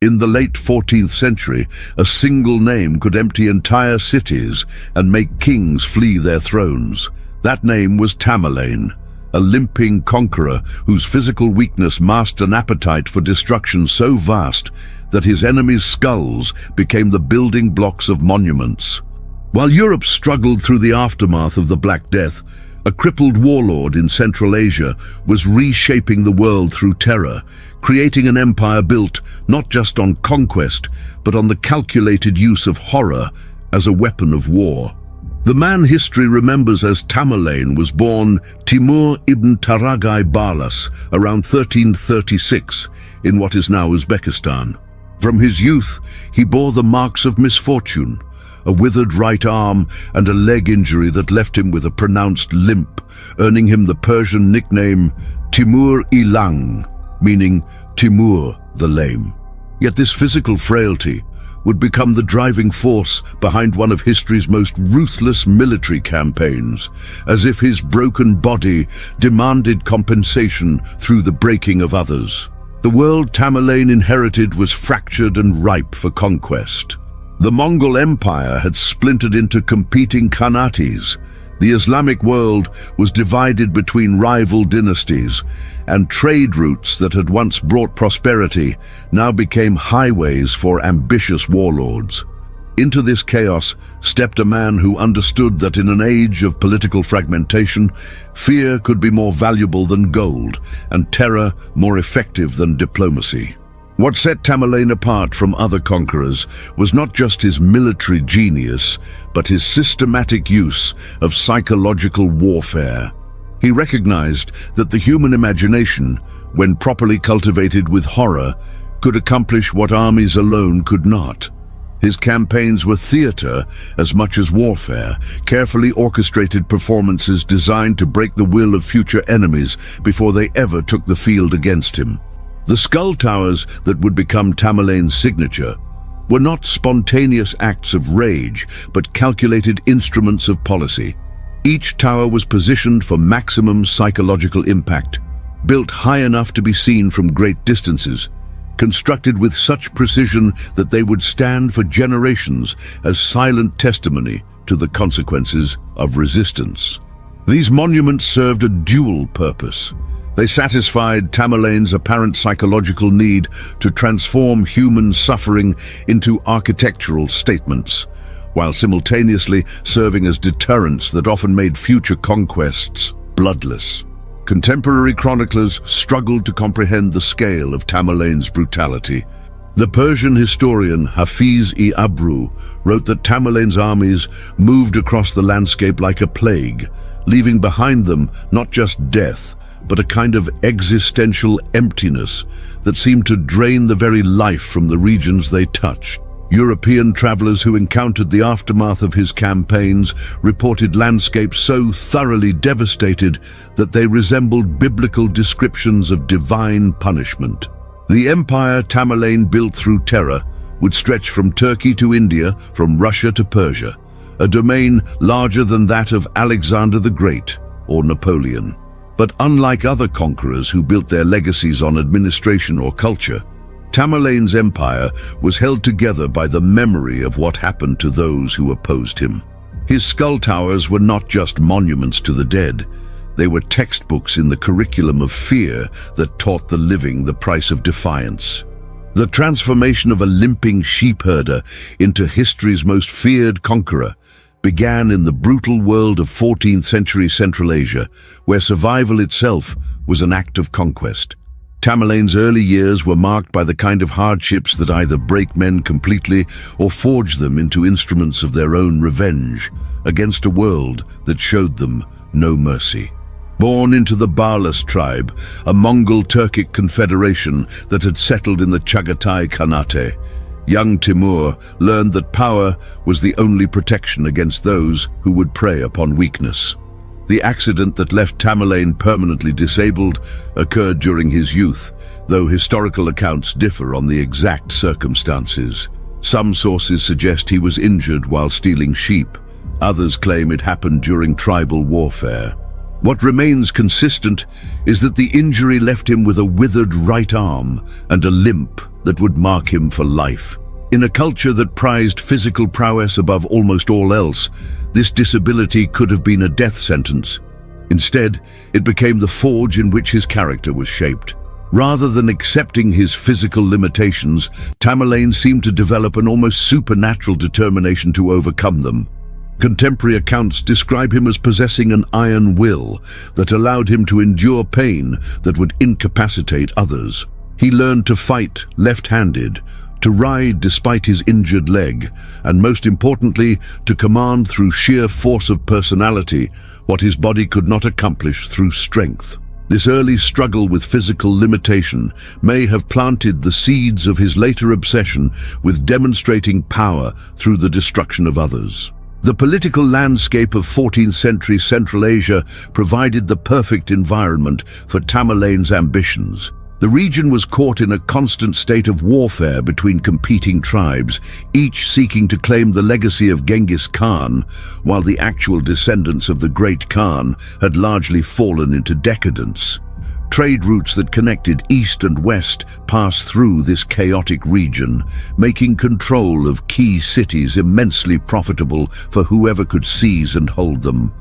In the late 14th century, a single name could empty entire cities and make kings flee their thrones. That name was Tamerlane, a limping conqueror whose physical weakness masked an appetite for destruction so vast that his enemies' skulls became the building blocks of monuments. While Europe struggled through the aftermath of the Black Death, a crippled warlord in Central Asia was reshaping the world through terror, creating an empire built not just on conquest, but on the calculated use of horror as a weapon of war. The man history remembers as Tamerlane was born Timur ibn Taragai Barlas around 1336 in what is now Uzbekistan. From his youth, he bore the marks of misfortune, a withered right arm and a leg injury that left him with a pronounced limp, earning him the Persian nickname Timur-i-Lang, meaning Timur the Lame. Yet this physical frailty would become the driving force behind one of history's most ruthless military campaigns, as if his broken body demanded compensation through the breaking of others. The world Tamerlane inherited was fractured and ripe for conquest. The Mongol Empire had splintered into competing khanates. The Islamic world was divided between rival dynasties, and trade routes that had once brought prosperity now became highways for ambitious warlords. Into this chaos stepped a man who understood that in an age of political fragmentation, fear could be more valuable than gold, and terror more effective than diplomacy. What set Tamerlane apart from other conquerors was not just his military genius, but his systematic use of psychological warfare. He recognized that the human imagination, when properly cultivated with horror, could accomplish what armies alone could not. His campaigns were theater as much as warfare, carefully orchestrated performances designed to break the will of future enemies before they ever took the field against him. The skull towers that would become Tamerlane's signature were not spontaneous acts of rage, but calculated instruments of policy. Each tower was positioned for maximum psychological impact, built high enough to be seen from great distances, constructed with such precision that they would stand for generations as silent testimony to the consequences of resistance. These monuments served a dual purpose. They satisfied Tamerlane's apparent psychological need to transform human suffering into architectural statements, while simultaneously serving as deterrents that often made future conquests bloodless. Contemporary chroniclers struggled to comprehend the scale of Tamerlane's brutality. The Persian historian Hafiz-i-Abru wrote that Tamerlane's armies moved across the landscape like a plague, leaving behind them not just death, but a kind of existential emptiness that seemed to drain the very life from the regions they touched. European travelers who encountered the aftermath of his campaigns reported landscapes so thoroughly devastated that they resembled biblical descriptions of divine punishment. The empire Tamerlane built through terror would stretch from Turkey to India, from Russia to Persia, a domain larger than that of Alexander the Great or Napoleon. But unlike other conquerors who built their legacies on administration or culture, Tamerlane's empire was held together by the memory of what happened to those who opposed him. His skull towers were not just monuments to the dead. They were textbooks in the curriculum of fear that taught the living the price of defiance. The transformation of a limping sheepherder into history's most feared conqueror began in the brutal world of 14th century Central Asia, where survival itself was an act of conquest. Tamerlane's early years were marked by the kind of hardships that either break men completely or forge them into instruments of their own revenge against a world that showed them no mercy. Born into the Barlas tribe, a Mongol Turkic confederation that had settled in the Chagatai Khanate, young Timur learned that power was the only protection against those who would prey upon weakness. The accident that left Tamerlane permanently disabled occurred during his youth, though historical accounts differ on the exact circumstances. Some sources suggest he was injured while stealing sheep. Others claim it happened during tribal warfare. What remains consistent is that the injury left him with a withered right arm and a limp that would mark him for life. In a culture that prized physical prowess above almost all else, this disability could have been a death sentence. Instead, it became the forge in which his character was shaped. Rather than accepting his physical limitations, Tamerlane seemed to develop an almost supernatural determination to overcome them. Contemporary accounts describe him as possessing an iron will that allowed him to endure pain that would incapacitate others. He learned to fight left-handed, to ride despite his injured leg, and most importantly, to command through sheer force of personality what his body could not accomplish through strength. This early struggle with physical limitation may have planted the seeds of his later obsession with demonstrating power through the destruction of others. The political landscape of 14th century Central Asia provided the perfect environment for Tamerlane's ambitions. The region was caught in a constant state of warfare between competing tribes, each seeking to claim the legacy of Genghis Khan, while the actual descendants of the Great Khan had largely fallen into decadence. Trade routes that connected east and west passed through this chaotic region, making control of key cities immensely profitable for whoever could seize and hold them.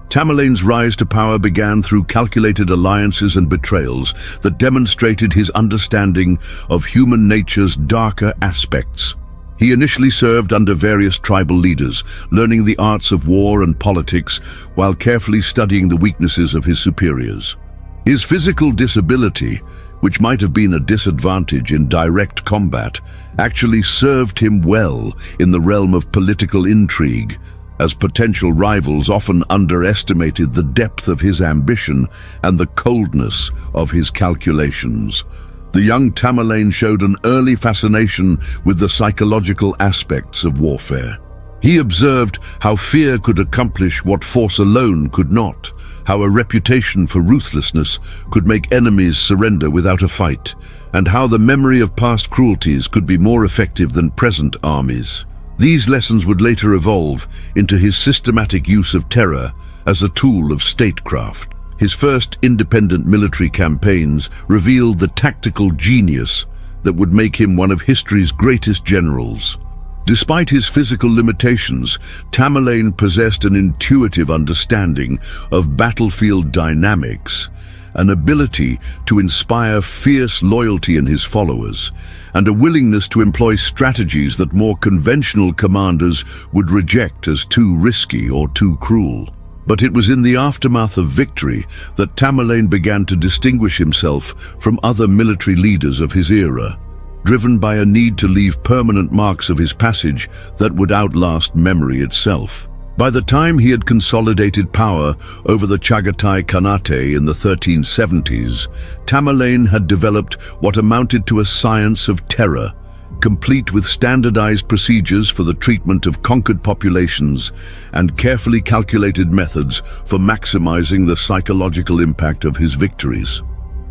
Tamerlane's rise to power began through calculated alliances and betrayals that demonstrated his understanding of human nature's darker aspects. He initially served under various tribal leaders, learning the arts of war and politics while carefully studying the weaknesses of his superiors. His physical disability, which might have been a disadvantage in direct combat, actually served him well in the realm of political intrigue, as potential rivals often underestimated the depth of his ambition and the coldness of his calculations. The young Tamerlane showed an early fascination with the psychological aspects of warfare. He observed how fear could accomplish what force alone could not, how a reputation for ruthlessness could make enemies surrender without a fight, and how the memory of past cruelties could be more effective than present armies. These lessons would later evolve into his systematic use of terror as a tool of statecraft. His first independent military campaigns revealed the tactical genius that would make him one of history's greatest generals. Despite his physical limitations, Tamerlane possessed an intuitive understanding of battlefield dynamics, an ability to inspire fierce loyalty in his followers, and a willingness to employ strategies that more conventional commanders would reject as too risky or too cruel. But it was in the aftermath of victory that Tamerlane began to distinguish himself from other military leaders of his era, driven by a need to leave permanent marks of his passage that would outlast memory itself. By the time he had consolidated power over the Chagatai Khanate in the 1370s, Tamerlane had developed what amounted to a science of terror, complete with standardized procedures for the treatment of conquered populations and carefully calculated methods for maximizing the psychological impact of his victories.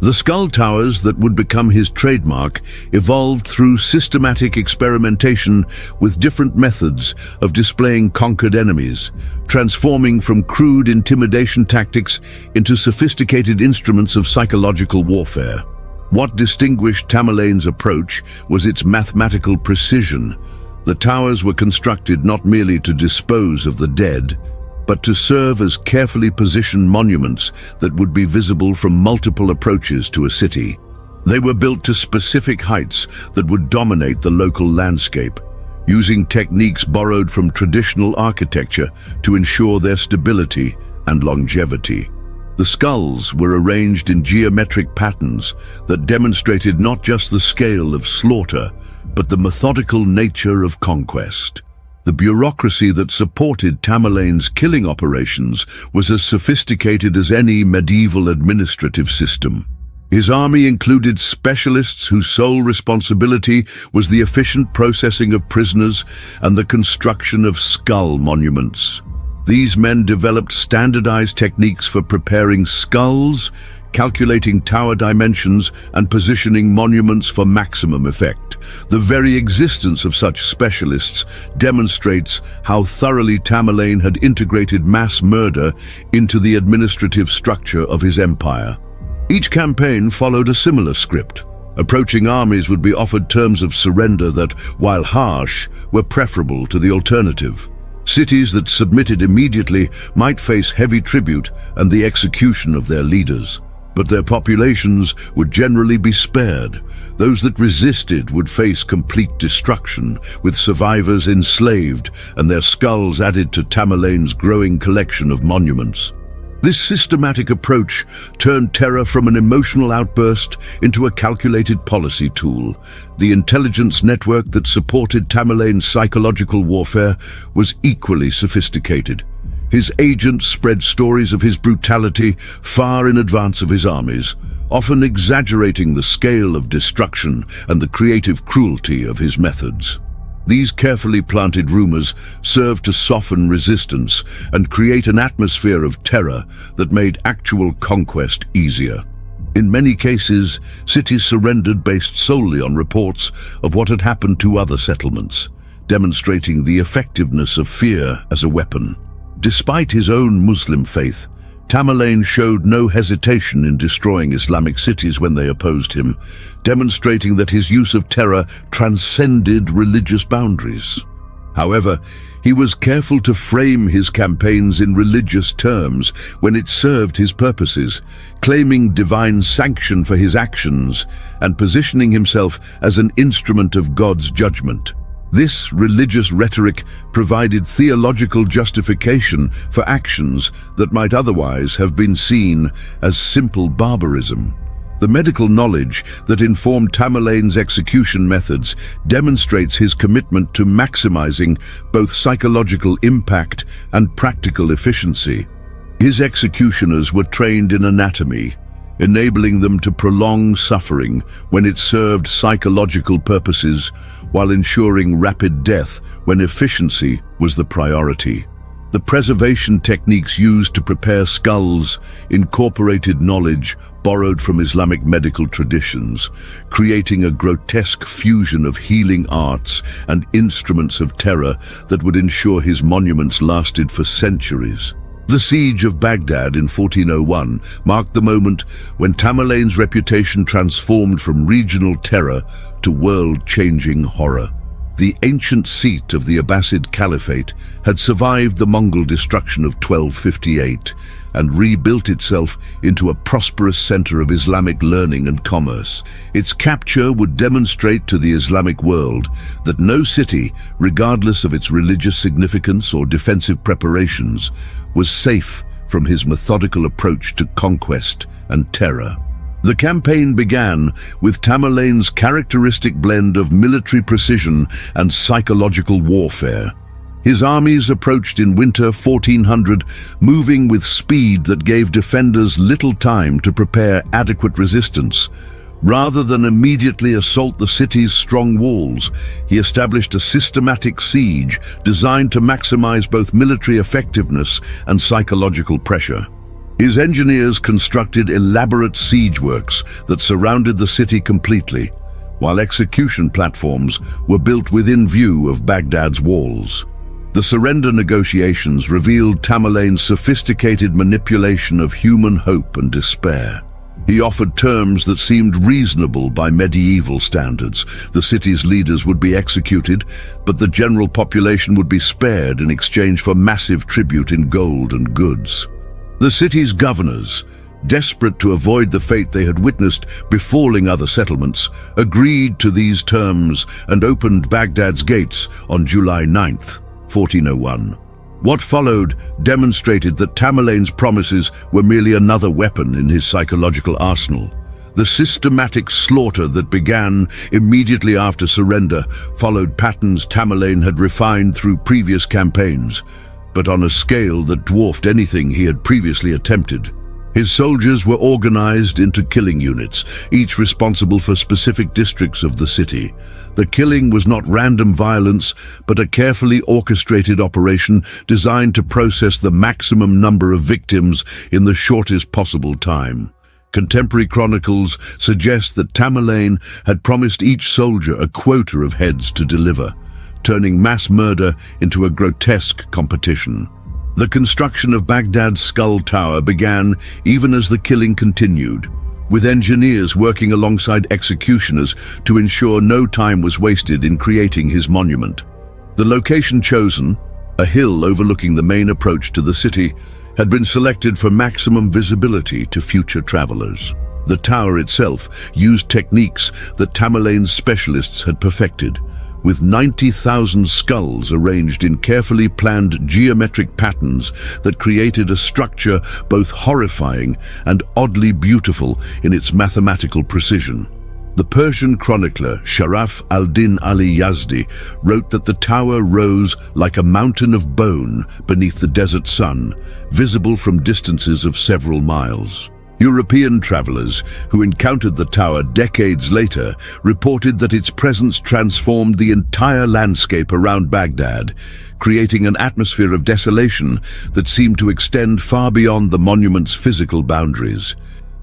The skull towers that would become his trademark evolved through systematic experimentation with different methods of displaying conquered enemies, transforming from crude intimidation tactics into sophisticated instruments of psychological warfare. What distinguished Tamerlane's approach was its mathematical precision. The towers were constructed not merely to dispose of the dead, but to serve as carefully positioned monuments that would be visible from multiple approaches to a city. They were built to specific heights that would dominate the local landscape, using techniques borrowed from traditional architecture to ensure their stability and longevity. The skulls were arranged in geometric patterns that demonstrated not just the scale of slaughter, but the methodical nature of conquest. The bureaucracy that supported Tamerlane's killing operations was as sophisticated as any medieval administrative system. His army included specialists whose sole responsibility was the efficient processing of prisoners and the construction of skull monuments. These men developed standardized techniques for preparing skulls, calculating tower dimensions, and positioning monuments for maximum effect. The very existence of such specialists demonstrates how thoroughly Tamerlane had integrated mass murder into the administrative structure of his empire. Each campaign followed a similar script: Approaching armies would be offered terms of surrender that, while harsh, were preferable to the alternative. Cities that submitted immediately might face heavy tribute and the execution of their leaders, but their populations would generally be spared. Those that resisted would face complete destruction, with survivors enslaved and their skulls added to Tamerlane's growing collection of monuments. This systematic approach turned terror from an emotional outburst into a calculated policy tool. The intelligence network that supported Tamerlane's psychological warfare was equally sophisticated. His agents spread stories of his brutality far in advance of his armies, often exaggerating the scale of destruction and the creative cruelty of his methods. These carefully planted rumors served to soften resistance and create an atmosphere of terror that made actual conquest easier. In many cases, cities surrendered based solely on reports of what had happened to other settlements, demonstrating the effectiveness of fear as a weapon. Despite his own Muslim faith, Tamerlane showed no hesitation in destroying Islamic cities when they opposed him, demonstrating that his use of terror transcended religious boundaries. However, he was careful to frame his campaigns in religious terms when it served his purposes, claiming divine sanction for his actions and positioning himself as an instrument of God's judgment. This religious rhetoric provided theological justification for actions that might otherwise have been seen as simple barbarism. The medical knowledge that informed Tamerlane's execution methods demonstrates his commitment to maximizing both psychological impact and practical efficiency. His executioners were trained in anatomy, enabling them to prolong suffering when it served psychological purposes, while ensuring rapid death when efficiency was the priority. The preservation techniques used to prepare skulls incorporated knowledge borrowed from Islamic medical traditions, creating a grotesque fusion of healing arts and instruments of terror that would ensure his monuments lasted for centuries. The siege of Baghdad in 1401 marked the moment when Tamerlane's reputation transformed from regional terror to world-changing horror. The ancient seat of the Abbasid Caliphate had survived the Mongol destruction of 1258 and rebuilt itself into a prosperous center of Islamic learning and commerce. Its capture would demonstrate to the Islamic world that no city, regardless of its religious significance or defensive preparations, was safe from his methodical approach to conquest and terror. The campaign began with Tamerlane's characteristic blend of military precision and psychological warfare. His armies approached in winter 1400, moving with speed that gave defenders little time to prepare adequate resistance. Rather than immediately assault the city's strong walls, he established a systematic siege designed to maximize both military effectiveness and psychological pressure. His engineers constructed elaborate siege works that surrounded the city completely, while execution platforms were built within view of Baghdad's walls. The surrender negotiations revealed Tamerlane's sophisticated manipulation of human hope and despair. He offered terms that seemed reasonable by medieval standards. The city's leaders would be executed, but the general population would be spared in exchange for massive tribute in gold and goods. The city's governors, desperate to avoid the fate they had witnessed befalling other settlements, agreed to these terms and opened Baghdad's gates on July 9th, 1401. What followed demonstrated that Tamerlane's promises were merely another weapon in his psychological arsenal. The systematic slaughter that began immediately after surrender followed patterns Tamerlane had refined through previous campaigns, but on a scale that dwarfed anything he had previously attempted. His soldiers were organized into killing units, each responsible for specific districts of the city. The killing was not random violence, but a carefully orchestrated operation designed to process the maximum number of victims in the shortest possible time. Contemporary chronicles suggest that Tamerlane had promised each soldier a quota of heads to deliver, turning mass murder into a grotesque competition. The construction of Baghdad's Skull Tower began even as the killing continued. with engineers working alongside executioners to ensure no time was wasted in creating his monument. The location chosen, a hill overlooking the main approach to the city, had been selected for maximum visibility to future travelers. The tower itself used techniques that Tamerlane's specialists had perfected, with 90,000 skulls arranged in carefully planned geometric patterns that created a structure both horrifying and oddly beautiful in its mathematical precision. The Persian chronicler Sharaf al-Din Ali Yazdi wrote that the tower rose like a mountain of bone beneath the desert sun, visible from distances of several miles. European travelers who encountered the tower decades later reported that its presence transformed the entire landscape around Baghdad, creating an atmosphere of desolation that seemed to extend far beyond the monument's physical boundaries.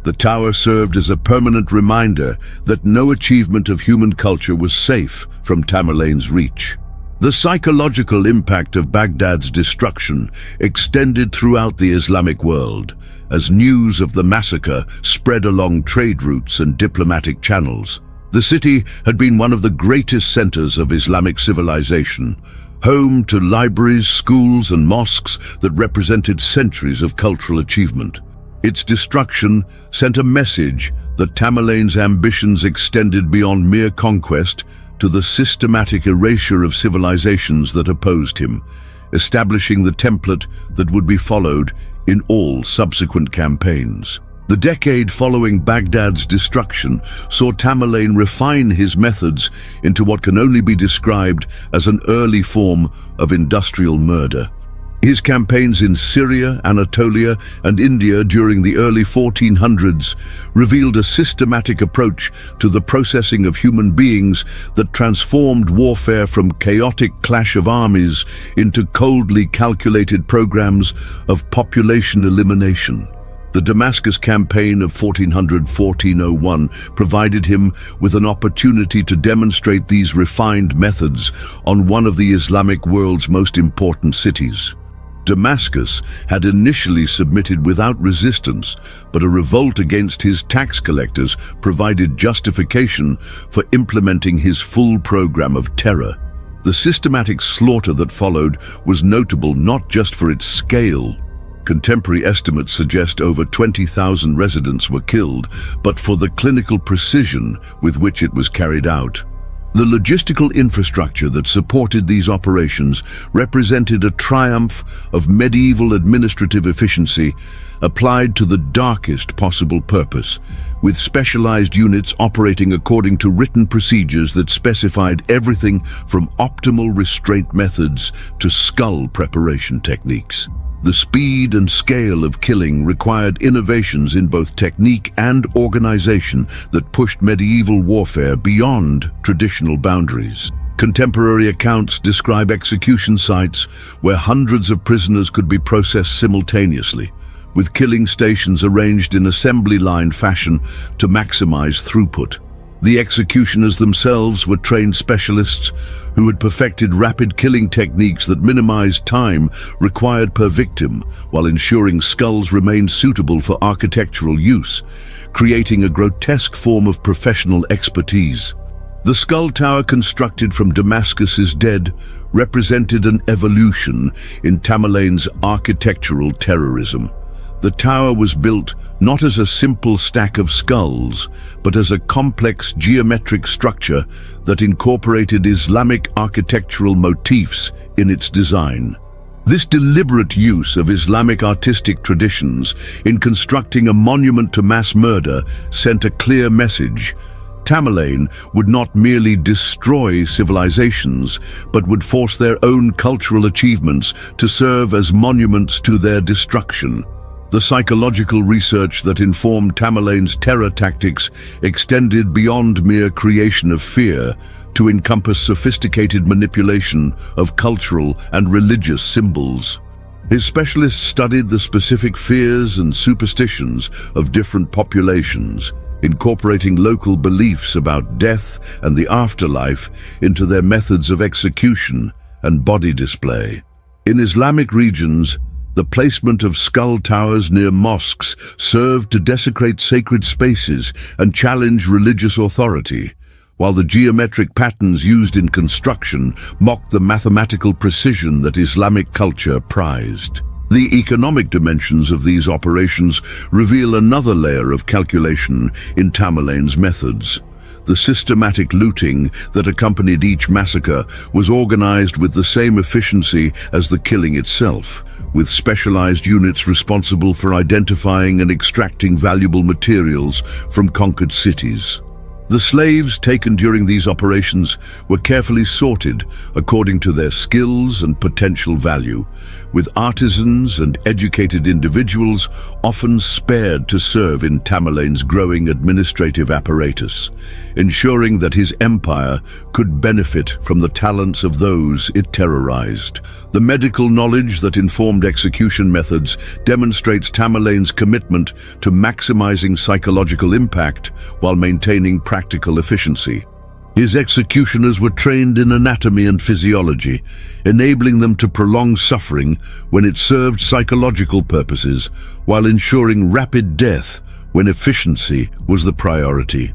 The tower served as a permanent reminder that no achievement of human culture was safe from Tamerlane's reach. The psychological impact of Baghdad's destruction extended throughout the Islamic world, as news of the massacre spread along trade routes and diplomatic channels. The city had been one of the greatest centers of Islamic civilization, home to libraries, schools, and mosques that represented centuries of cultural achievement. Its destruction sent a message that Tamerlane's ambitions extended beyond mere conquest to the systematic erasure of civilizations that opposed him, establishing the template that would be followed in all subsequent campaigns. The decade following Baghdad's destruction saw Tamerlane refine his methods into what can only be described as an early form of industrial murder. His campaigns in Syria, Anatolia, and India during the early 1400s revealed a systematic approach to the processing of human beings that transformed warfare from chaotic clash of armies into coldly calculated programs of population elimination. The Damascus campaign of 1400–1401 provided him with an opportunity to demonstrate these refined methods on one of the Islamic world's most important cities. Damascus had initially submitted without resistance, but a revolt against his tax collectors provided justification for implementing his full program of terror. The systematic slaughter that followed was notable not just for its scale. Contemporary estimates suggest over 20,000 residents were killed, but for the clinical precision with which it was carried out. The logistical infrastructure that supported these operations represented a triumph of medieval administrative efficiency applied to the darkest possible purpose, with specialized units operating according to written procedures that specified everything from optimal restraint methods to skull preparation techniques. The speed and scale of killing required innovations in both technique and organization that pushed medieval warfare beyond traditional boundaries. Contemporary accounts describe execution sites where hundreds of prisoners could be processed simultaneously, with killing stations arranged in assembly line fashion to maximize throughput. The executioners themselves were trained specialists who had perfected rapid killing techniques that minimized time required per victim while ensuring skulls remained suitable for architectural use, creating a grotesque form of professional expertise. The skull tower constructed from Damascus's dead represented an evolution in Tamerlane's architectural terrorism. The tower was built not as a simple stack of skulls, but as a complex geometric structure that incorporated Islamic architectural motifs in its design. This deliberate use of Islamic artistic traditions in constructing a monument to mass murder sent a clear message. Tamerlane would not merely destroy civilizations, but would force their own cultural achievements to serve as monuments to their destruction. The psychological research that informed Tamerlane's terror tactics extended beyond mere creation of fear to encompass sophisticated manipulation of cultural and religious symbols. His specialists studied the specific fears and superstitions of different populations, incorporating local beliefs about death and the afterlife into their methods of execution and body display. In Islamic regions, The placement of skull towers near mosques served to desecrate sacred spaces and challenge religious authority, while the geometric patterns used in construction mocked the mathematical precision that Islamic culture prized. The economic dimensions of these operations reveal another layer of calculation in Tamerlane's methods. The systematic looting that accompanied each massacre was organized with the same efficiency as the killing itself, with specialized units responsible for identifying and extracting valuable materials from conquered cities. The slaves taken during these operations were carefully sorted according to their skills and potential value, with artisans and educated individuals often spared to serve in Tamerlane's growing administrative apparatus, ensuring that his empire could benefit from the talents of those it terrorized. The medical knowledge that informed execution methods demonstrates Tamerlane's commitment to maximizing psychological impact while maintaining practical efficiency. His executioners were trained in anatomy and physiology, enabling them to prolong suffering when it served psychological purposes, while ensuring rapid death when efficiency was the priority.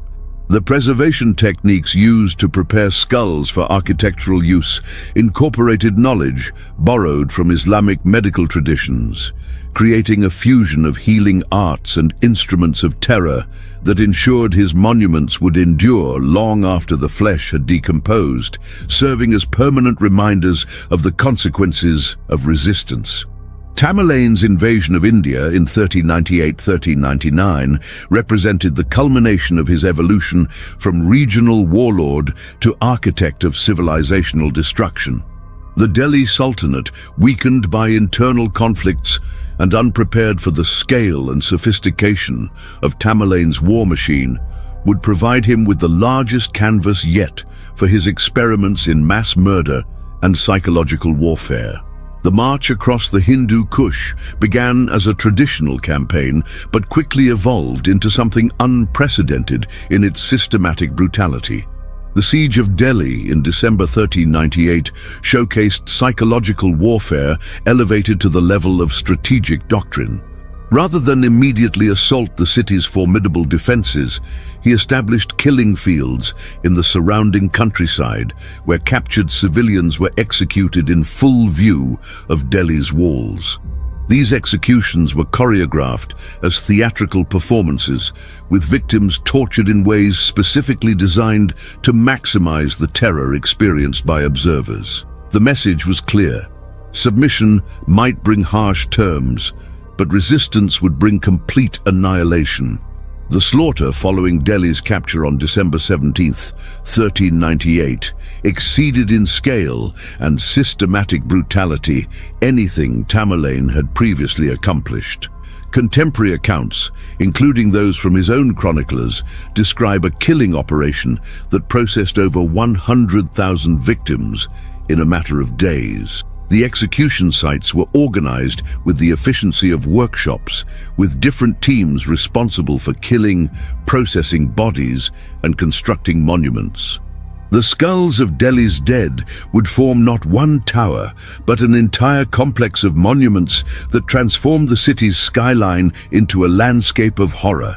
The preservation techniques used to prepare skulls for architectural use incorporated knowledge borrowed from Islamic medical traditions, creating a fusion of healing arts and instruments of terror that ensured his monuments would endure long after the flesh had decomposed, serving as permanent reminders of the consequences of resistance. Tamerlane's invasion of India in 1398-1399 represented the culmination of his evolution from regional warlord to architect of civilizational destruction. The Delhi Sultanate, weakened by internal conflicts and unprepared for the scale and sophistication of Tamerlane's war machine, would provide him with the largest canvas yet for his experiments in mass murder and psychological warfare. The march across the Hindu Kush began as a traditional campaign, but quickly evolved into something unprecedented in its systematic brutality. The Siege of Delhi in December 1398 showcased psychological warfare elevated to the level of strategic doctrine. Rather than immediately assault the city's formidable defenses, he established killing fields in the surrounding countryside, where captured civilians were executed in full view of Delhi's walls. These executions were choreographed as theatrical performances, with victims tortured in ways specifically designed to maximize the terror experienced by observers. The message was clear: submission might bring harsh terms, but resistance would bring complete annihilation. The slaughter following Delhi's capture on December 17, 1398, exceeded in scale and systematic brutality anything Tamerlane had previously accomplished. Contemporary accounts, including those from his own chroniclers, describe a killing operation that processed over 100,000 victims in a matter of days. The execution sites were organized with the efficiency of workshops, with different teams responsible for killing, processing bodies, and constructing monuments. The skulls of Delhi's dead would form not one tower, but an entire complex of monuments that transformed the city's skyline into a landscape of horror.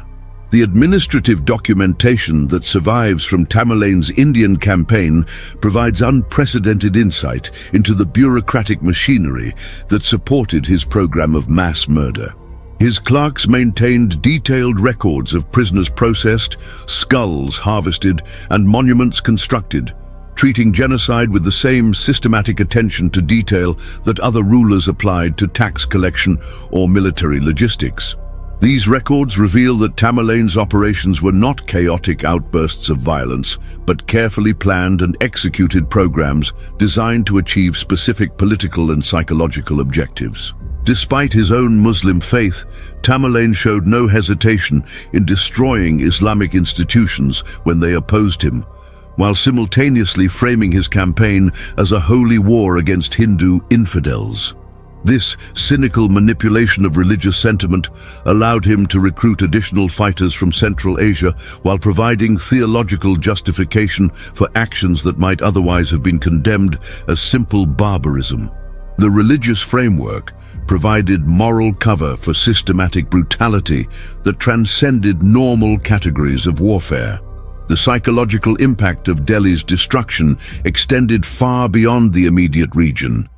The administrative documentation that survives from Tamerlane's Indian campaign provides unprecedented insight into the bureaucratic machinery that supported his program of mass murder. His clerks maintained detailed records of prisoners processed, skulls harvested, and monuments constructed, treating genocide with the same systematic attention to detail that other rulers applied to tax collection or military logistics. These records reveal that Tamerlane's operations were not chaotic outbursts of violence, but carefully planned and executed programs designed to achieve specific political and psychological objectives. Despite his own Muslim faith, Tamerlane showed no hesitation in destroying Islamic institutions when they opposed him, while simultaneously framing his campaign as a holy war against Hindu infidels. This cynical manipulation of religious sentiment allowed him to recruit additional fighters from Central Asia while providing theological justification for actions that might otherwise have been condemned as simple barbarism. The religious framework, provided moral cover for systematic brutality that transcended normal categories of warfare. The psychological impact of Delhi's destruction extended far beyond the immediate region.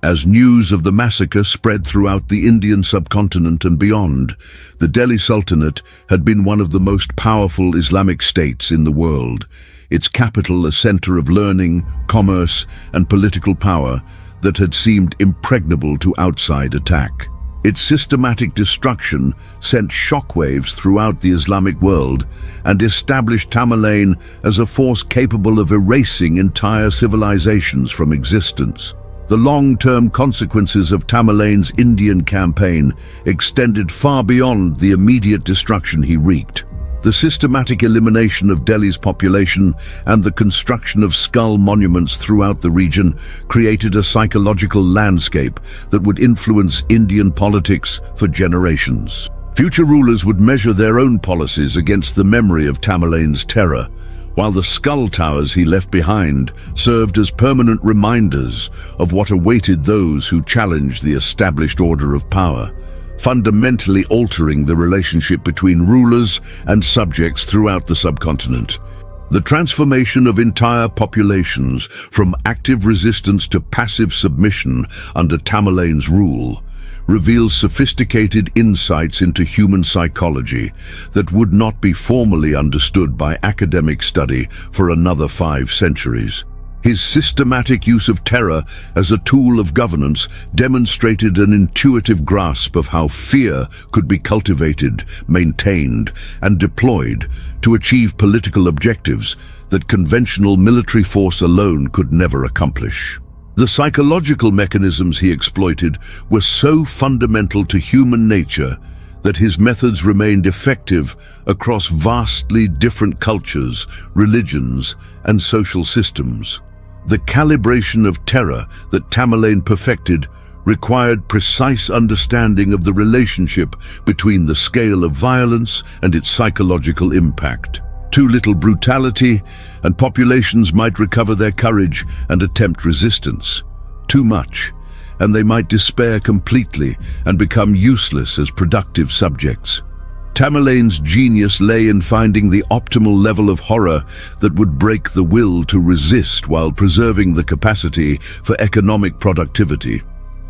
As news of the massacre spread throughout the Indian subcontinent and beyond, the Delhi Sultanate had been one of the most powerful Islamic states in the world, its capital a center of learning, commerce, and political power that had seemed impregnable to outside attack. Its systematic destruction sent shockwaves throughout the Islamic world and established Tamerlane as a force capable of erasing entire civilizations from existence. The long-term consequences of Tamerlane's Indian campaign extended far beyond the immediate destruction he wreaked. The systematic elimination of Delhi's population and the construction of skull monuments throughout the region created a psychological landscape that would influence Indian politics for generations. Future rulers would measure their own policies against the memory of Tamerlane's terror, while the skull towers he left behind served as permanent reminders of what awaited those who challenged the established order of power, fundamentally altering the relationship between rulers and subjects throughout the subcontinent. The transformation of entire populations from active resistance to passive submission under Tamerlane's rule reveals sophisticated insights into human psychology that would not be formally understood by academic study for another 5 centuries. His systematic use of terror as a tool of governance demonstrated an intuitive grasp of how fear could be cultivated, maintained, and deployed to achieve political objectives that conventional military force alone could never accomplish. The psychological mechanisms he exploited were so fundamental to human nature that his methods remained effective across vastly different cultures, religions, and social systems. The calibration of terror that Tamerlane perfected required precise understanding of the relationship between the scale of violence and its psychological impact. Too little brutality, and populations might recover their courage and attempt resistance. Too much, and they might despair completely and become useless as productive subjects. Tamerlane's genius lay in finding the optimal level of horror that would break the will to resist while preserving the capacity for economic productivity.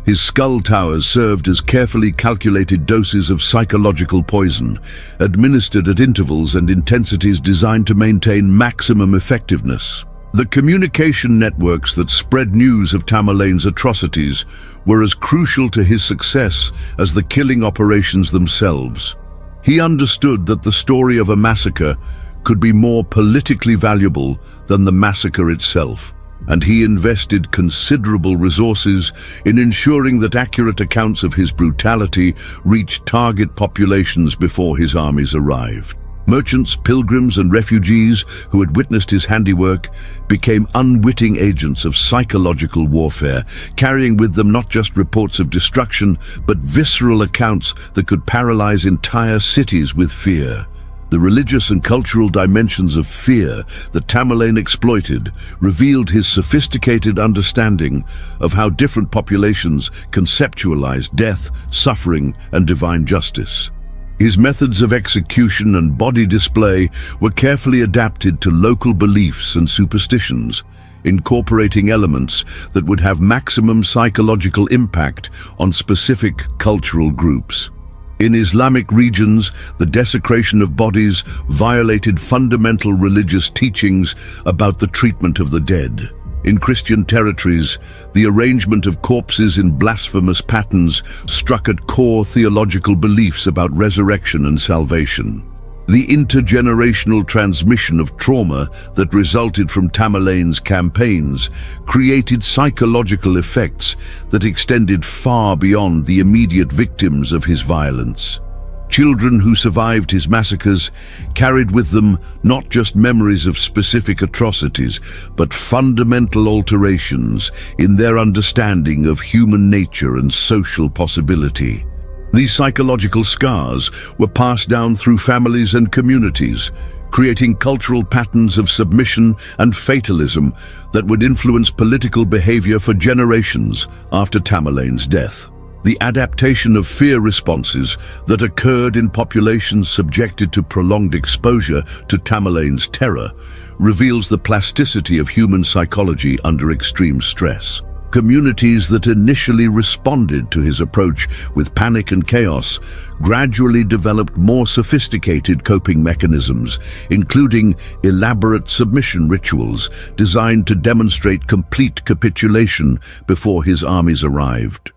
His skull towers served as carefully calculated doses of psychological poison, administered at intervals and intensities designed to maintain maximum effectiveness. The communication networks that spread news of Tamerlane's atrocities were as crucial to his success as the killing operations themselves. He understood that the story of a massacre could be more politically valuable than the massacre itself, and he invested considerable resources in ensuring that accurate accounts of his brutality reached target populations before his armies arrived. Merchants, pilgrims, and refugees who had witnessed his handiwork became unwitting agents of psychological warfare, carrying with them not just reports of destruction, but visceral accounts that could paralyze entire cities with fear. The religious and cultural dimensions of fear that Tamerlane exploited revealed his sophisticated understanding of how different populations conceptualized death, suffering, and divine justice. His methods of execution and body display were carefully adapted to local beliefs and superstitions, incorporating elements that would have maximum psychological impact on specific cultural groups. In Islamic regions, the desecration of bodies violated fundamental religious teachings about the treatment of the dead. In Christian territories, the arrangement of corpses in blasphemous patterns struck at core theological beliefs about resurrection and salvation. The intergenerational transmission of trauma that resulted from Tamerlane's campaigns created psychological effects that extended far beyond the immediate victims of his violence. Children who survived his massacres carried with them not just memories of specific atrocities, but fundamental alterations in their understanding of human nature and social possibility. These psychological scars were passed down through families and communities, creating cultural patterns of submission and fatalism that would influence political behavior for generations after Tamerlane's death. The adaptation of fear responses that occurred in populations subjected to prolonged exposure to Tamerlane's terror reveals the plasticity of human psychology under extreme stress. Communities that initially responded to his approach with panic and chaos gradually developed more sophisticated coping mechanisms, including elaborate submission rituals designed to demonstrate complete capitulation before his armies arrived.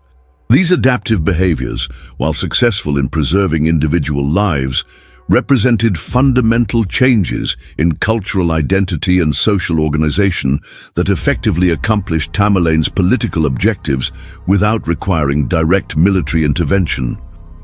These adaptive behaviors, while successful in preserving individual lives, represented fundamental changes in cultural identity and social organization that effectively accomplished Tamerlane's political objectives without requiring direct military intervention.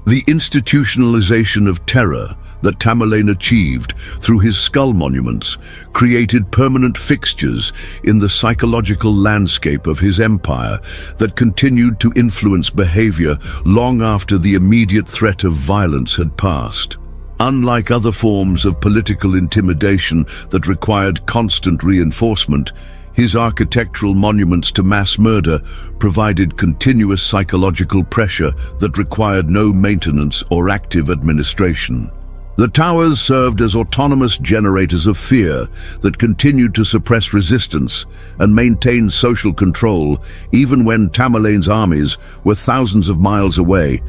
The institutionalization of terror that Tamerlane achieved through his skull monuments created permanent fixtures in the psychological landscape of his empire that continued to influence behavior long after the immediate threat of violence had passed. Unlike other forms of political intimidation that required constant reinforcement, his architectural monuments to mass murder provided continuous psychological pressure that required no maintenance or active administration. The towers served as autonomous generators of fear that continued to suppress resistance and maintain social control even when Tamerlane's armies were thousands of miles away,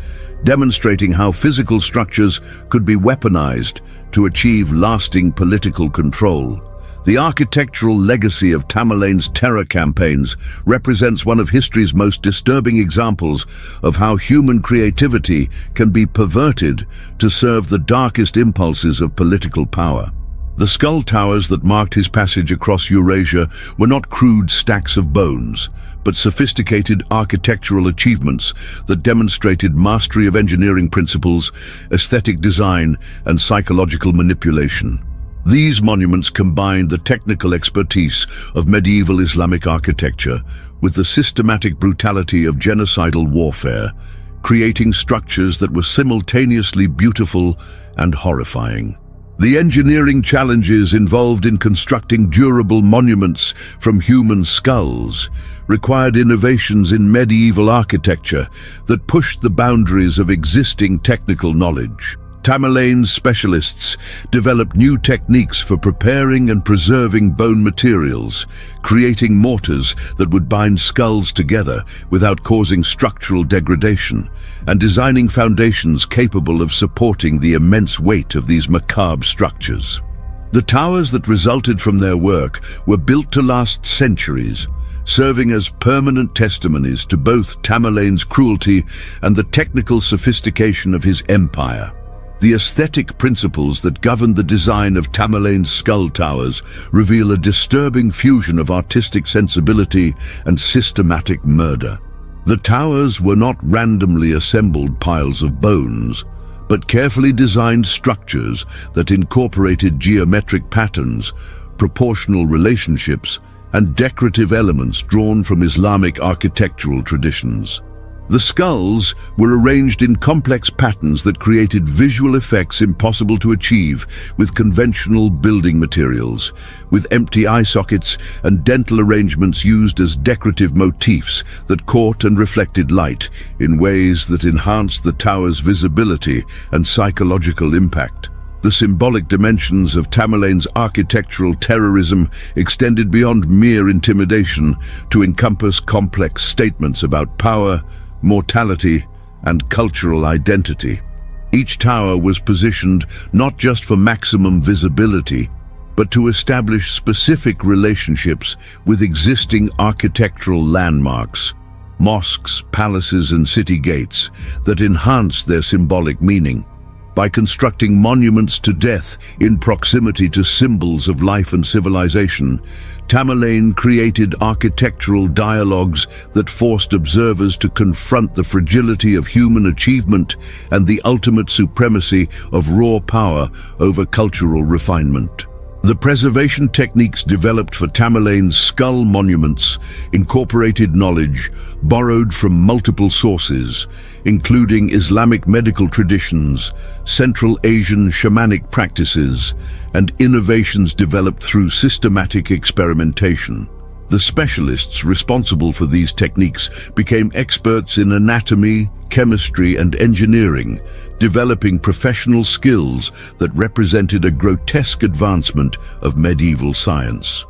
demonstrating how physical structures could be weaponized to achieve lasting political control. The architectural legacy of Tamerlane's terror campaigns represents one of history's most disturbing examples of how human creativity can be perverted to serve the darkest impulses of political power. The skull towers that marked his passage across Eurasia were not crude stacks of bones, but sophisticated architectural achievements that demonstrated mastery of engineering principles, aesthetic design, and psychological manipulation. These monuments combined the technical expertise of medieval Islamic architecture with the systematic brutality of genocidal warfare, creating structures that were simultaneously beautiful and horrifying. The engineering challenges involved in constructing durable monuments from human skulls required innovations in medieval architecture that pushed the boundaries of existing technical knowledge. Tamerlane's specialists developed new techniques for preparing and preserving bone materials, creating mortars that would bind skulls together without causing structural degradation, and designing foundations capable of supporting the immense weight of these macabre structures. The towers that resulted from their work were built to last centuries, serving as permanent testimonies to both Tamerlane's cruelty and the technical sophistication of his empire. The aesthetic principles that governed the design of Tamerlane's skull towers reveal a disturbing fusion of artistic sensibility and systematic murder. The towers were not randomly assembled piles of bones, but carefully designed structures that incorporated geometric patterns, proportional relationships, and decorative elements drawn from Islamic architectural traditions. The skulls were arranged in complex patterns that created visual effects impossible to achieve with conventional building materials, with empty eye sockets and dental arrangements used as decorative motifs that caught and reflected light in ways that enhanced the tower's visibility and psychological impact. The symbolic dimensions of Tamerlane's architectural terrorism extended beyond mere intimidation to encompass complex statements about power, mortality, and cultural identity. Each tower was positioned not just for maximum visibility, but to establish specific relationships with existing architectural landmarks, mosques, palaces, and city gates that enhanced their symbolic meaning. By constructing monuments to death in proximity to symbols of life and civilization, Tamerlane created architectural dialogues that forced observers to confront the fragility of human achievement and the ultimate supremacy of raw power over cultural refinement. The preservation techniques developed for Tamerlane's skull monuments incorporated knowledge borrowed from multiple sources, including Islamic medical traditions, Central Asian shamanic practices, and innovations developed through systematic experimentation. The specialists responsible for these techniques became experts in anatomy, chemistry, and engineering, developing professional skills that represented a grotesque advancement of medieval science.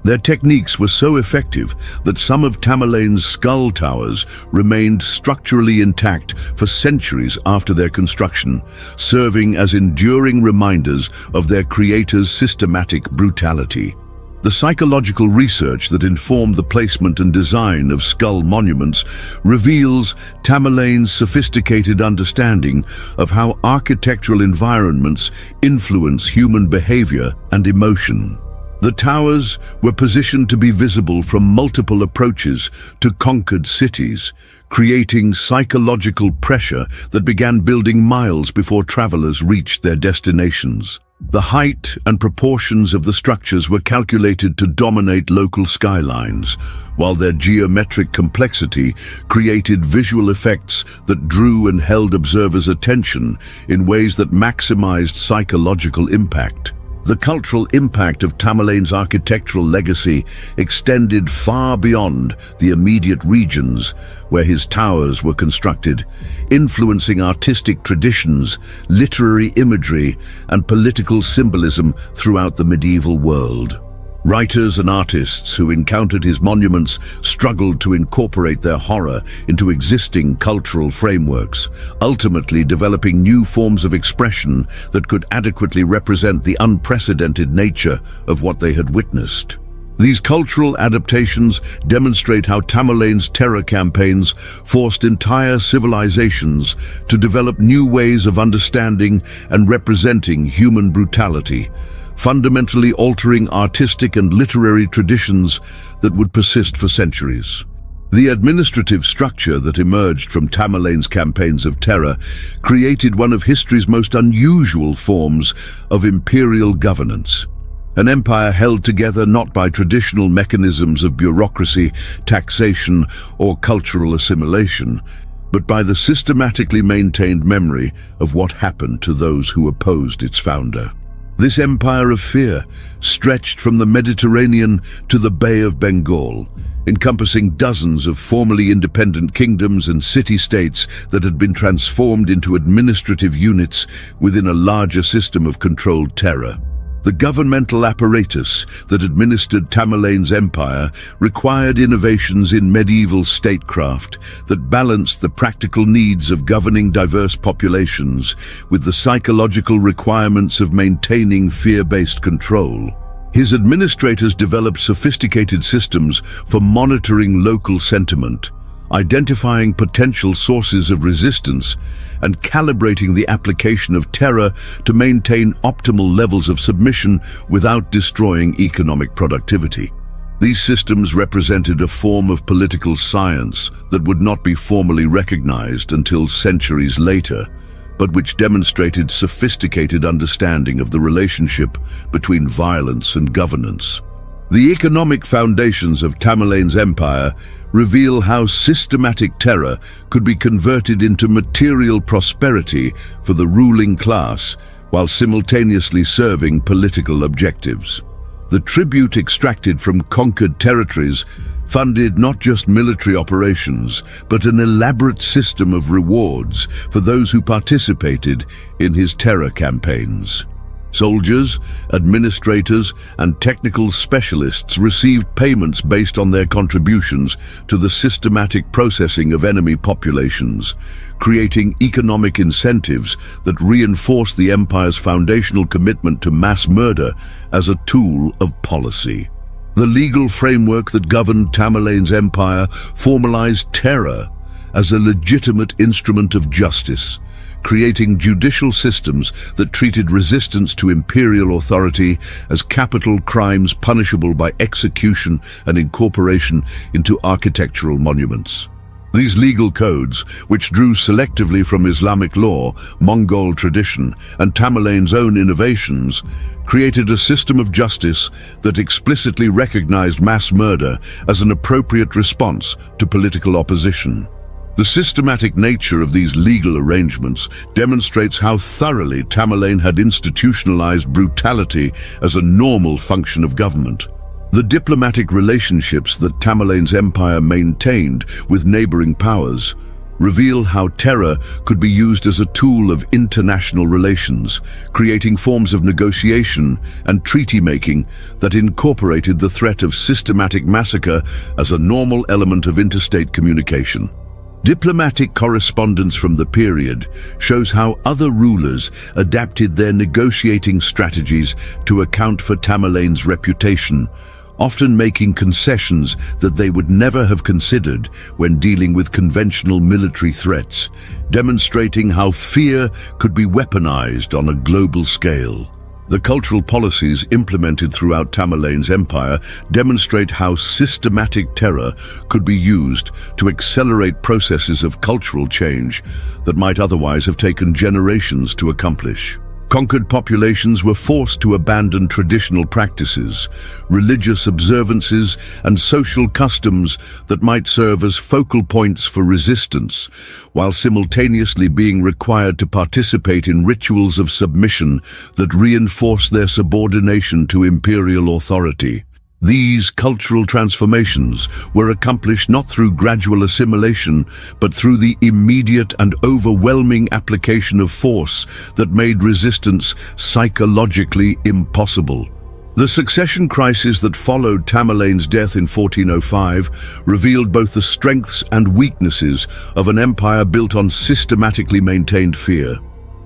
Their techniques were so effective that some of Tamerlane's skull towers remained structurally intact for centuries after their construction, serving as enduring reminders of their creator's systematic brutality. The psychological research that informed the placement and design of skull monuments reveals Tamerlane's sophisticated understanding of how architectural environments influence human behavior and emotion. The towers were positioned to be visible from multiple approaches to conquered cities, creating psychological pressure that began building miles before travelers reached their destinations. The height and proportions of the structures were calculated to dominate local skylines, while their geometric complexity created visual effects that drew and held observers' attention in ways that maximized psychological impact. The cultural impact of Tamerlane's architectural legacy extended far beyond the immediate regions where his towers were constructed, influencing artistic traditions, literary imagery, and political symbolism throughout the medieval world. Writers and artists who encountered his monuments struggled to incorporate their horror into existing cultural frameworks, ultimately developing new forms of expression that could adequately represent the unprecedented nature of what they had witnessed. These cultural adaptations demonstrate how Tamerlane's terror campaigns forced entire civilizations to develop new ways of understanding and representing human brutality, fundamentally altering artistic and literary traditions that would persist for centuries. The administrative structure that emerged from Tamerlane's campaigns of terror created one of history's most unusual forms of imperial governance. An empire held together not by traditional mechanisms of bureaucracy, taxation, or cultural assimilation, but by the systematically maintained memory of what happened to those who opposed its founder. This empire of fear stretched from the Mediterranean to the Bay of Bengal, encompassing dozens of formerly independent kingdoms and city-states that had been transformed into administrative units within a larger system of controlled terror. The governmental apparatus that administered Tamerlane's empire required innovations in medieval statecraft that balanced the practical needs of governing diverse populations with the psychological requirements of maintaining fear-based control. His administrators developed sophisticated systems for monitoring local sentiment, identifying potential sources of resistance, and calibrating the application of terror to maintain optimal levels of submission without destroying economic productivity. These systems represented a form of political science that would not be formally recognized until centuries later, but which demonstrated sophisticated understanding of the relationship between violence and governance. The economic foundations of Tamerlane's empire reveal how systematic terror could be converted into material prosperity for the ruling class while simultaneously serving political objectives. The tribute extracted from conquered territories funded not just military operations, but an elaborate system of rewards for those who participated in his terror campaigns. Soldiers, administrators, and technical specialists received payments based on their contributions to the systematic processing of enemy populations, creating economic incentives that reinforced the empire's foundational commitment to mass murder as a tool of policy. The legal framework that governed Tamerlane's empire formalized terror as a legitimate instrument of justice, creating judicial systems that treated resistance to imperial authority as capital crimes punishable by execution and incorporation into architectural monuments. These legal codes, which drew selectively from Islamic law, Mongol tradition, and Tamerlane's own innovations, created a system of justice that explicitly recognized mass murder as an appropriate response to political opposition. The systematic nature of these legal arrangements demonstrates how thoroughly Tamerlane had institutionalized brutality as a normal function of government. The diplomatic relationships that Tamerlane's empire maintained with neighboring powers reveal how terror could be used as a tool of international relations, creating forms of negotiation and treaty-making that incorporated the threat of systematic massacre as a normal element of interstate communication. Diplomatic correspondence from the period shows how other rulers adapted their negotiating strategies to account for Tamerlane's reputation, often making concessions that they would never have considered when dealing with conventional military threats, demonstrating how fear could be weaponized on a global scale. The cultural policies implemented throughout Tamerlane's empire demonstrate how systematic terror could be used to accelerate processes of cultural change that might otherwise have taken generations to accomplish. Conquered populations were forced to abandon traditional practices, religious observances, and social customs that might serve as focal points for resistance, while simultaneously being required to participate in rituals of submission that reinforce their subordination to imperial authority. These cultural transformations were accomplished not through gradual assimilation, but through the immediate and overwhelming application of force that made resistance psychologically impossible. The succession crisis that followed Tamerlane's death in 1405 revealed both the strengths and weaknesses of an empire built on systematically maintained fear.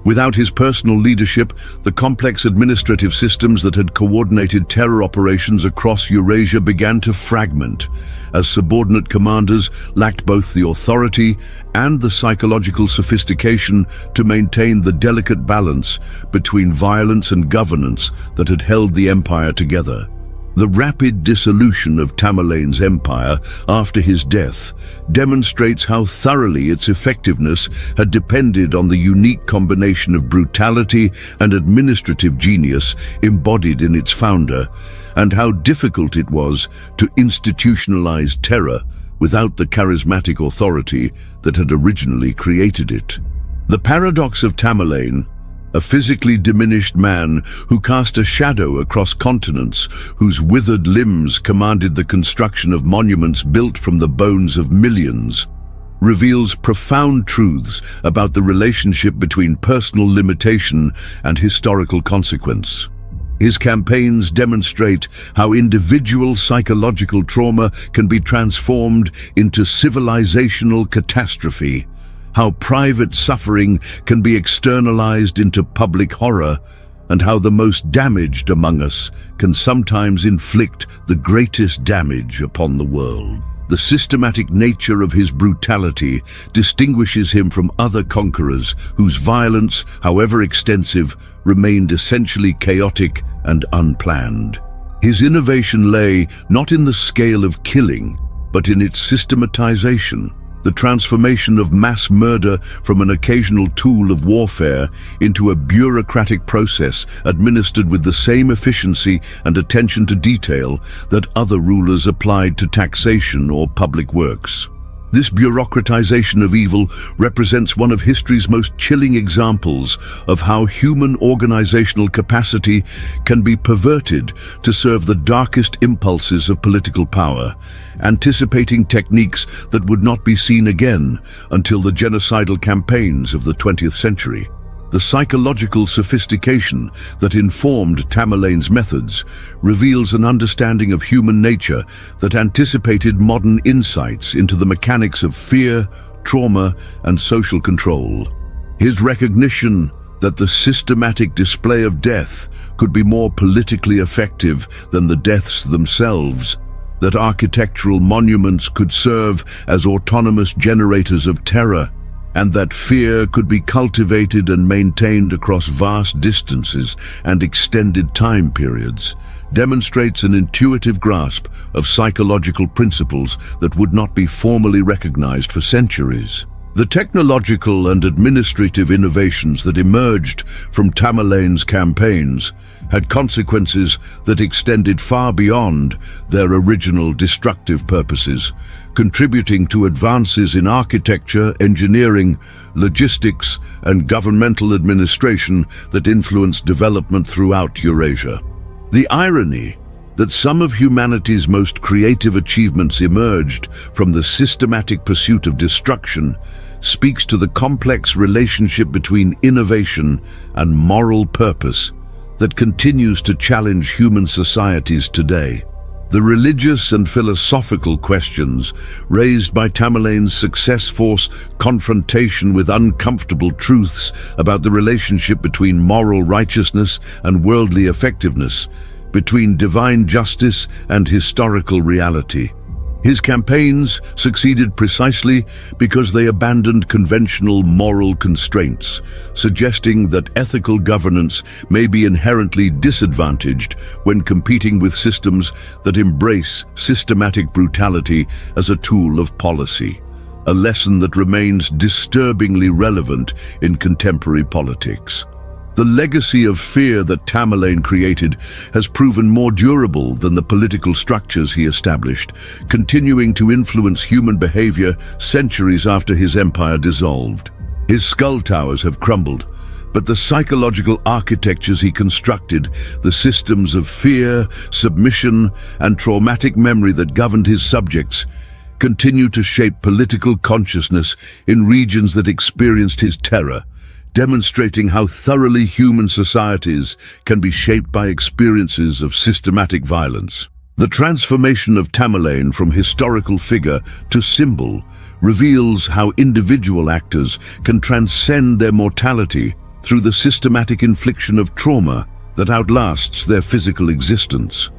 Without his personal leadership, the complex administrative systems that had coordinated terror operations across Eurasia began to fragment, as subordinate commanders lacked both the authority and the psychological sophistication to maintain the delicate balance between violence and governance that had held the empire together. The rapid dissolution of Tamerlane's empire after his death demonstrates how thoroughly its effectiveness had depended on the unique combination of brutality and administrative genius embodied in its founder, and how difficult it was to institutionalize terror without the charismatic authority that had originally created it. The paradox of Tamerlane, a physically diminished man who cast a shadow across continents, whose withered limbs commanded the construction of monuments built from the bones of millions, reveals profound truths about the relationship between personal limitation and historical consequence. His campaigns demonstrate how individual psychological trauma can be transformed into civilizational catastrophe, how private suffering can be externalized into public horror, and how the most damaged among us can sometimes inflict the greatest damage upon the world. The systematic nature of his brutality distinguishes him from other conquerors whose violence, however extensive, remained essentially chaotic and unplanned. His innovation lay not in the scale of killing, but in its systematization. The transformation of mass murder from an occasional tool of warfare into a bureaucratic process administered with the same efficiency and attention to detail that other rulers applied to taxation or public works. This bureaucratization of evil represents one of history's most chilling examples of how human organizational capacity can be perverted to serve the darkest impulses of political power, anticipating techniques that would not be seen again until the genocidal campaigns of the 20th century. The psychological sophistication that informed Tamerlane's methods reveals an understanding of human nature that anticipated modern insights into the mechanics of fear, trauma, and social control. His recognition that the systematic display of death could be more politically effective than the deaths themselves, that architectural monuments could serve as autonomous generators of terror, and that fear could be cultivated and maintained across vast distances and extended time periods, demonstrates an intuitive grasp of psychological principles that would not be formally recognized for centuries. The technological and administrative innovations that emerged from Tamerlane's campaigns had consequences that extended far beyond their original destructive purposes, contributing to advances in architecture, engineering, logistics, and governmental administration that influenced development throughout Eurasia. The irony That some of humanity's most creative achievements emerged from the systematic pursuit of destruction speaks to the complex relationship between innovation and moral purpose that continues to challenge human societies today. The religious and philosophical questions raised by Tamerlane's success force confrontation with uncomfortable truths about the relationship between moral righteousness and worldly effectiveness, between divine justice and historical reality. His campaigns succeeded precisely because they abandoned conventional moral constraints, suggesting that ethical governance may be inherently disadvantaged when competing with systems that embrace systematic brutality as a tool of policy, a lesson that remains disturbingly relevant in contemporary politics. The legacy of fear that Tamerlane created has proven more durable than the political structures he established, continuing to influence human behavior centuries after his empire dissolved. His skull towers have crumbled, but the psychological architectures he constructed, the systems of fear, submission, and traumatic memory that governed his subjects, continue to shape political consciousness in regions that experienced his terror, demonstrating how thoroughly human societies can be shaped by experiences of systematic violence. The transformation of Tamerlane from historical figure to symbol reveals how individual actors can transcend their mortality through the systematic infliction of trauma that outlasts their physical existence.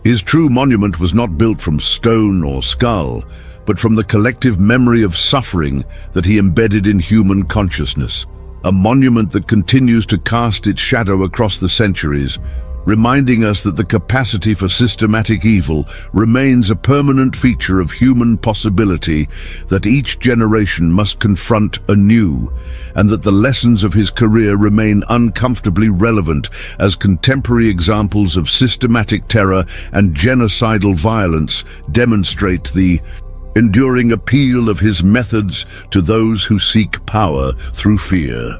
His true monument was not built from stone or skull, but from the collective memory of suffering that he embedded in human consciousness. A monument that continues to cast its shadow across the centuries, reminding us that the capacity for systematic evil remains a permanent feature of human possibility that each generation must confront anew, and that the lessons of his career remain uncomfortably relevant as contemporary examples of systematic terror and genocidal violence demonstrate the enduring appeal of his methods to those who seek power through fear.